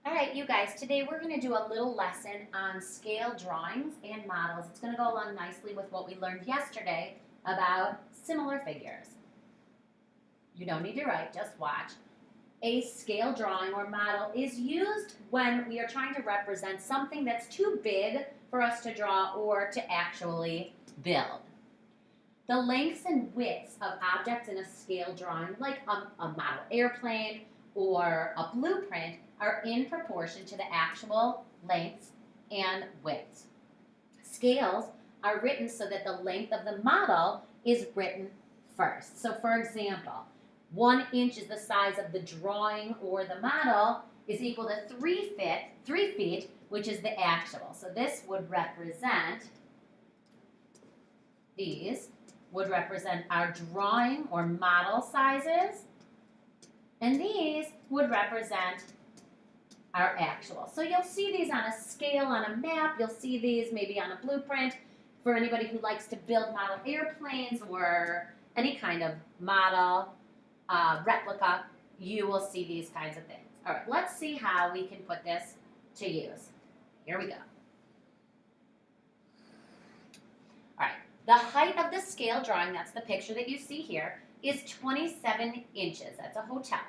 All right, you guys, today we're going to do a little lesson on scale drawings and models. It's going to go along nicely with what we learned yesterday about similar figures. You don't need to write, just watch. A scale drawing or model is used when we are trying to represent something that's too big for us to draw or to actually build. The lengths and widths of objects in a scale drawing, like a model airplane or a blueprint, are in proportion to the actual lengths and widths. Scales are written so that the length of the model is written first. So for example, 1 inch is the size of the drawing or the model is equal to 3 feet, which is the actual. So this would represent, these would represent our drawing or model sizes, and these would represent our actual. So you'll see these on a scale on a map, you'll see these maybe on a blueprint for anybody who likes to build model airplanes or any kind of model replica, you will see these kinds of things. All right, let's see how we can put this to use. Here we go. All right, the height of the scale drawing, that's the picture that you see here, is 27 inches. That's a hotel.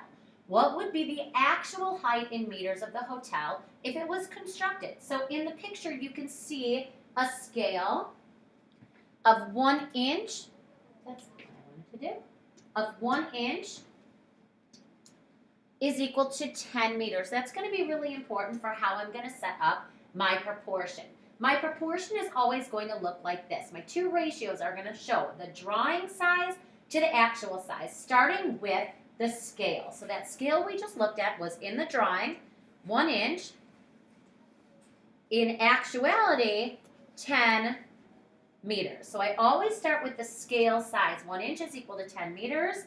What would be the actual height in meters of the hotel if it was constructed? So in the picture, you can see a scale of 1 inch. That's what I wanted to do. Of 1 inch is equal to 10 meters. That's going to be really important for how I'm going to set up my proportion. My proportion is always going to look like this. My two ratios are going to show the drawing size to the actual size, starting with the scale. So that scale we just looked at was in the drawing, 1 inch. In actuality, 10 meters. So I always start with the scale size. 1 inch is equal to 10 meters.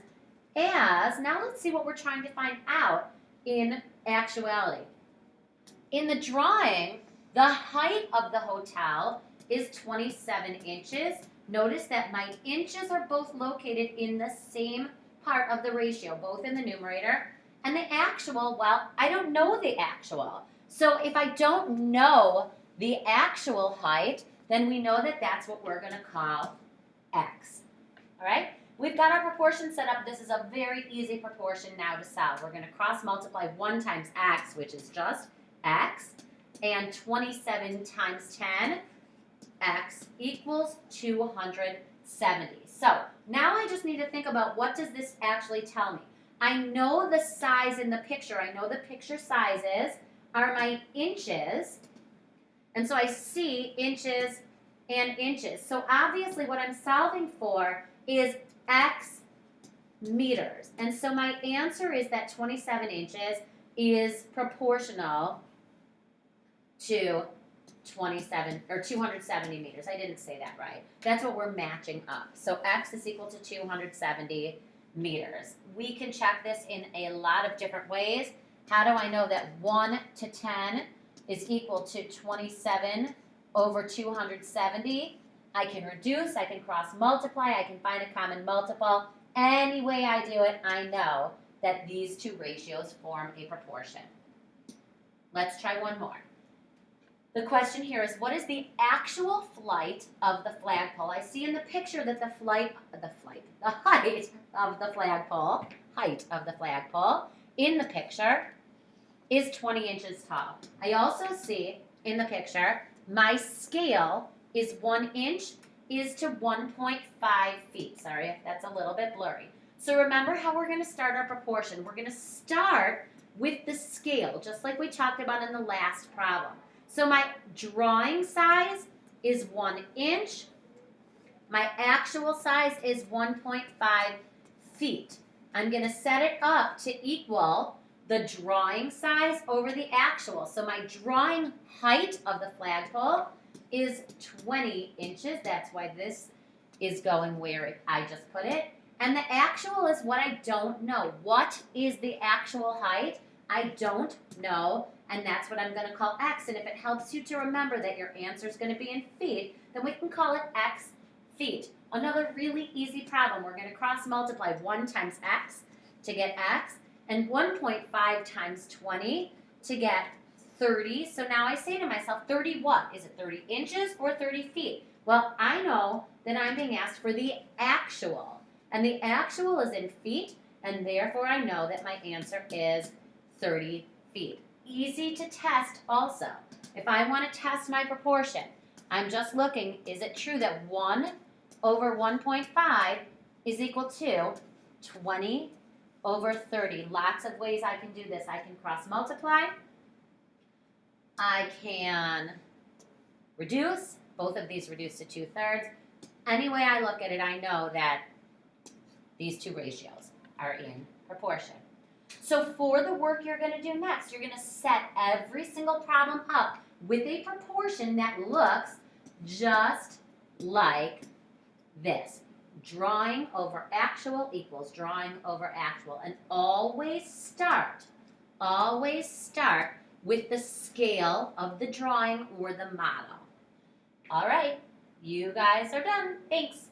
Now let's see what we're trying to find out in actuality. In the drawing, the height of the hotel is 27 inches. Notice that my inches are both located in the same part of the ratio, both in the numerator. And the actual, well, I don't know the actual. So if I don't know the actual height, then we know that that's what we're going to call x. All right? We've got our proportion set up. This is a very easy proportion now to solve. We're going to cross multiply 1 times x, which is just x, and 27 times 10, x equals 270. So now I just need to think about, what does this actually tell me? I know the size in the picture. I know the picture sizes are my inches. And so I see inches and inches. So obviously what I'm solving for is x meters. And so my answer is that 27 inches is proportional to 270 meters. I didn't say that right. That's what we're matching up. So x is equal to 270 meters. We can check this in a lot of different ways. How do I know that 1 to 10 is equal to 27 over 270? I can reduce, I can cross multiply, I can find a common multiple. Any way I do it, I know that these two ratios form a proportion. Let's try one more. The question here is, what is the actual flight of the flagpole? I see in the picture that the height of the flagpole in the picture is 20 inches tall. I also see in the picture my scale is 1 inch is to 1.5 feet. Sorry if that's a little bit blurry. So remember how we're going to start our proportion. We're going to start with the scale, just like we talked about in the last problem. So my drawing size is 1 inch. My actual size is 1.5 feet. I'm going to set it up to equal the drawing size over the actual. So my drawing height of the flagpole is 20 inches. That's why this is going where I just put it. And the actual is what I don't know. What is the actual height? I don't know, and that's what I'm going to call x. And if it helps you to remember that your answer is going to be in feet, then we can call it x feet. Another really easy problem. We're going to cross multiply 1 times x to get x, and 1.5 times 20 to get 30, so now I say to myself, 30 what? Is it 30 inches or 30 feet? Well, I know that I'm being asked for the actual, and the actual is in feet, and therefore I know that my answer is 30 feet. Easy to test also. If I want to test my proportion, I'm just looking, is it true that 1 over 1.5 is equal to 20 over 30? Lots of ways I can do this. I can cross multiply. I can reduce. Both of these reduce to 2/3. Any way I look at it, I know that these two ratios are in proportion. So for the work you're going to do next, you're going to set every single problem up with a proportion that looks just like this. Drawing over actual equals drawing over actual. And always start with the scale of the drawing or the model. All right, you guys are done. Thanks.